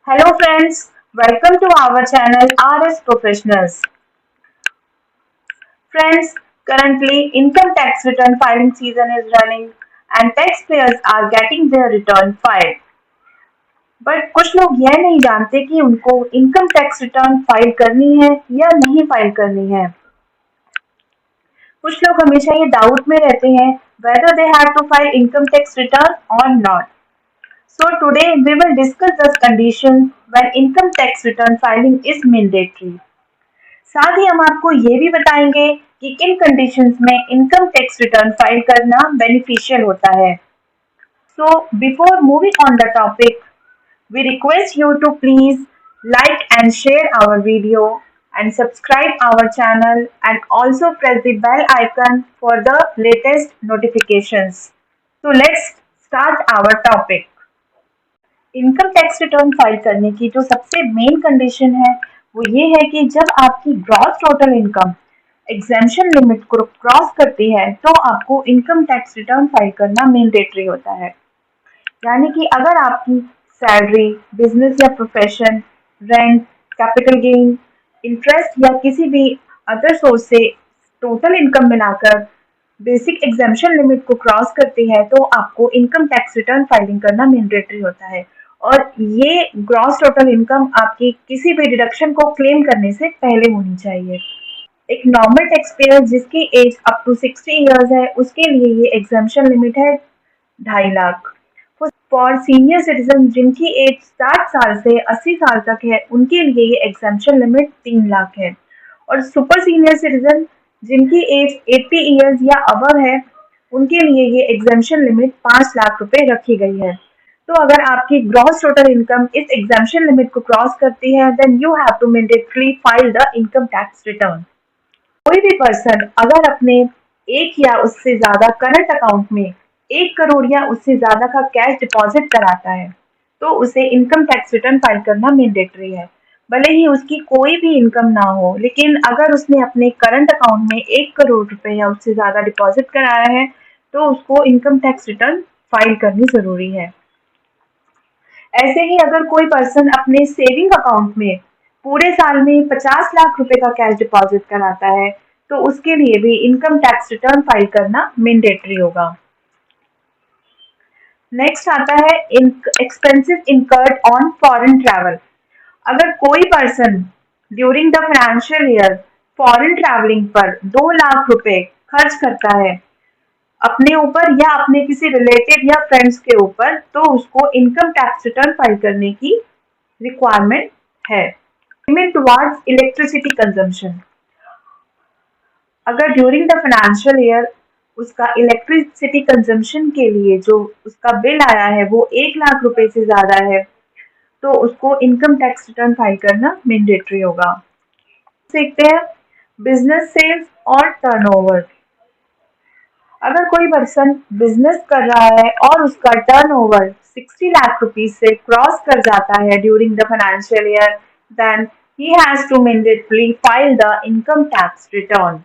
Hello friends, welcome to our channel RS Professionals. Friends, currently income tax return filing season is running and taxpayers are getting their return filed. But कुछ लोग यह नहीं जानते कि उनको income tax return file करनी है या नहीं फाइल करनी है। कुछ लोग हमेशा ये डाउट में रहते हैं whether they have to file income tax return or not. So today we will discuss the conditions when income tax return filing is mandatory. साथ ही हम आपको ये भी बताएंगे कि किन कंडीशंस में इनकम टैक्स रिटर्न फाइल करना बेनिफिशियल होता है। So before moving on the topic, we request you to please like and share our video and subscribe our channel and also press the bell icon for the latest notifications. So let's start our topic. Income tax return file करने की जो सबसे main condition है वो ये है कि जब आपकी gross total income exemption limit को क्रॉस करती है तो आपको इनकम टैक्स रिटर्न फाइल करना मैंडेटरी होता है। यानी कि अगर आपकी सैलरी, बिजनेस या profession, rent, capital gain, interest या किसी भी अदर सोर्स से टोटल इनकम मिलाकर बेसिक एग्जेम्पशन लिमिट को क्रॉस करती है तो आपको इनकम टैक्स रिटर्न फाइलिंग करना मैंडेटरी होता है। और ये ग्रॉस टोटल इनकम आपकी किसी भी डिडक्शन को क्लेम करने से पहले होनी चाहिए। एक नॉर्मल टैक्स पेयर जिसकी एज अप टू 60 ईयर्स है उसके लिए ये एग्जेम्पशन लिमिट है 2.5 लाख। फॉर सीनियर सिटीजन जिनकी एज 60 साल से 80 साल तक है उनके लिए ये एग्जेम्पशन लिमिट 3 लाख है। और सुपर सीनियर सिटीजन जिनकी एज 80 ईयर्स या अबव है उनके लिए ये एग्जेम्पशन लिमिट 5 लाख रुपए रखी गई है। तो अगर आपकी ग्रॉस टोटल इनकम इस एग्जेम्पशन लिमिट को क्रॉस करती है then you have to mandately file the income tax return. कोई भी पर्सन अगर अपने एक या उससे ज्यादा करंट अकाउंट में 1 करोड़ या उससे ज्यादा का कैश डिपॉजिट कराता है तो उसे इनकम टैक्स रिटर्न फाइल करना मैंडेटरी है। भले ही उसकी कोई भी इनकम ना हो, लेकिन अगर उसने अपने करंट अकाउंट में 1 करोड़ रुपए या उससे ज्यादा डिपॉजिट कराया है तो उसको इनकम टैक्स रिटर्न फाइल करनी जरूरी है। ऐसे ही अगर कोई पर्सन अपने सेविंग अकाउंट में पूरे साल में 50 लाख रुपए का कैश डिपॉजिट कराता है तो उसके लिए भी इनकम टैक्स रिटर्न फाइल करना मैंडेटरी होगा। नेक्स्ट आता है expenses incurred on foreign travel. अगर कोई person during the financial year foreign travelling पर 2 लाख रुपए खर्च करता है अपने ऊपर या अपने किसी रिलेटिव या फ्रेंड्स के ऊपर तो उसको इनकम टैक्स रिटर्न फाइल करने की रिक्वायरमेंट है। Payment towards electricity consumption. अगर ड्यूरिंग द फाइनेंशियल ईयर उसका इलेक्ट्रिसिटी कंजम्पशन के लिए जो उसका बिल आया है वो 1 लाख रुपए से ज्यादा है तो उसको इनकम टैक्स रिटर्न फाइल करना मैंडेटरी होगा। देखते हैं बिजनेस सेल्स और टर्नओवर। अगर कोई पर्सन बिजनेस कर रहा है और उसका टर्नओवर 60 लाख रुपीज से क्रॉस कर जाता है during the financial year then he has to mandately file the income tax return.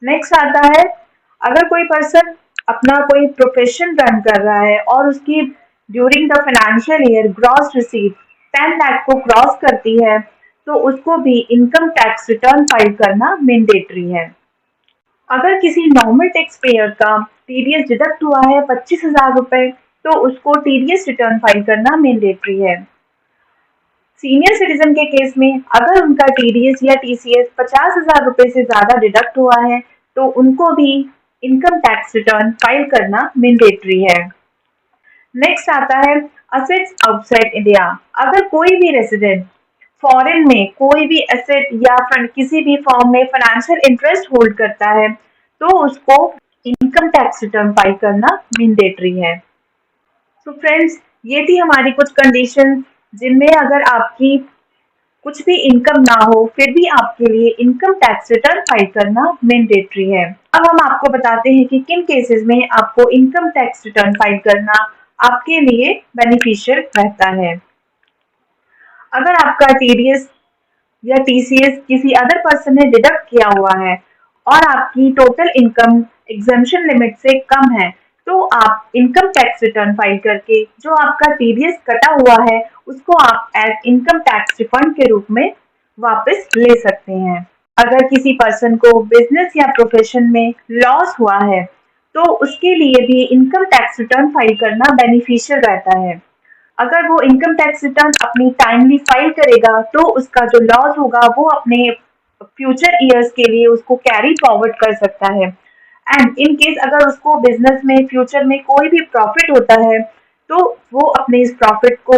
Next आता है अगर कोई पर्सन अपना कोई प्रोफेशन रन कर रहा है और उसकी during the financial year gross receipt 10 lakh को क्रॉस करती है तो उसको भी इनकम टैक्स रिटर्न फाइल करना मैंडेटरी है। अगर किसी नॉर्मल टैक्स पेयर का टीडीएस डिडक्ट हुआ है 25,000 रुपए तो उसको टीडीएस रिटर्न फाइल करना मैंडेटरी है। सीनियर सिटीजन के केस में अगर उनका टीडीएस या टीसीएस 50,000 रुपए से ज्यादा डिडक्ट हुआ है तो उनको भी इनकम टैक्स रिटर्न फाइल करना मैंडेटरी है। नेक्स्ट आता है असेट्स आउटसाइड इंडिया। अगर कोई भी रेसिडेंट फॉरेन में कोई भी एसेट या किसी भी फॉर्म में फाइनेंशियल इंटरेस्ट होल्ड करता है तो उसको इनकम टैक्स रिटर्न फाइल करना मैंडेटरी है। तो फ्रेंड्स, ये थी हमारी कुछ कंडीशन जिनमें अगर आपकी कुछ भी इनकम ना हो फिर भी आपके लिए इनकम टैक्स रिटर्न फाइल करना मैंडेटरी है। अब हम आपको बताते हैं कि किन केसेस में आपको इनकम टैक्स रिटर्न फाइल करना आपके लिए बेनिफिशियल रहता है। अगर आपका टीडीएस या टीसीएस किसी अदर पर्सन ने डिडक्ट किया हुआ है और आपकी टोटल इनकम एग्जेम्पशन लिमिट से कम है तो आप इनकम टैक्स रिटर्न फाइल करके जो आपका टीडीएस कटा हुआ है उसको आप एज इनकम टैक्स रिफंड के रूप में वापस ले सकते हैं। अगर किसी पर्सन को बिजनेस या प्रोफेशन में लॉस हुआ है तो उसके लिए भी इनकम टैक्स रिटर्न फाइल करना बेनिफिशियल रहता है। अगर वो इनकम टैक्स रिटर्न अपनी टाइमली फाइल करेगा तो उसका जो लॉस होगा वो अपने फ्यूचर ईयर्स के लिए उसको कैरी फॉरवर्ड कर सकता है। एंड इन केस अगर उसको बिजनेस में फ्यूचर में कोई भी प्रॉफिट होता है तो वो अपने इस प्रॉफिट को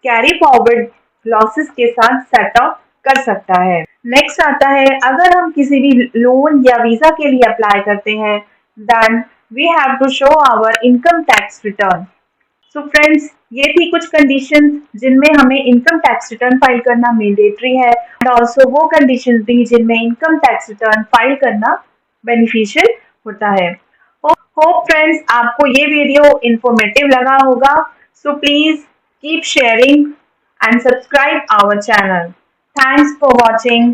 कैरी फॉरवर्ड लॉसेस के साथ सेट ऑफ कर सकता है। नेक्स्ट आता है, अगर हम किसी भी लोन या वीजा के लिए अप्लाई करते हैं then we have to show our income tax return. So friends, ये थी कुछ कंडीशंस जिनमें हमें इनकम टैक्स रिटर्न फाइल करना मैंडेटरी है एंड ऑल्सो वो कंडीशंस भी जिनमें इनकम टैक्स रिटर्न फाइल करना बेनिफिशियल होता है। होप फ्रेंड्स आपको ये वीडियो इंफॉर्मेटिव लगा होगा। So please keep sharing and subscribe our channel. Thanks for watching.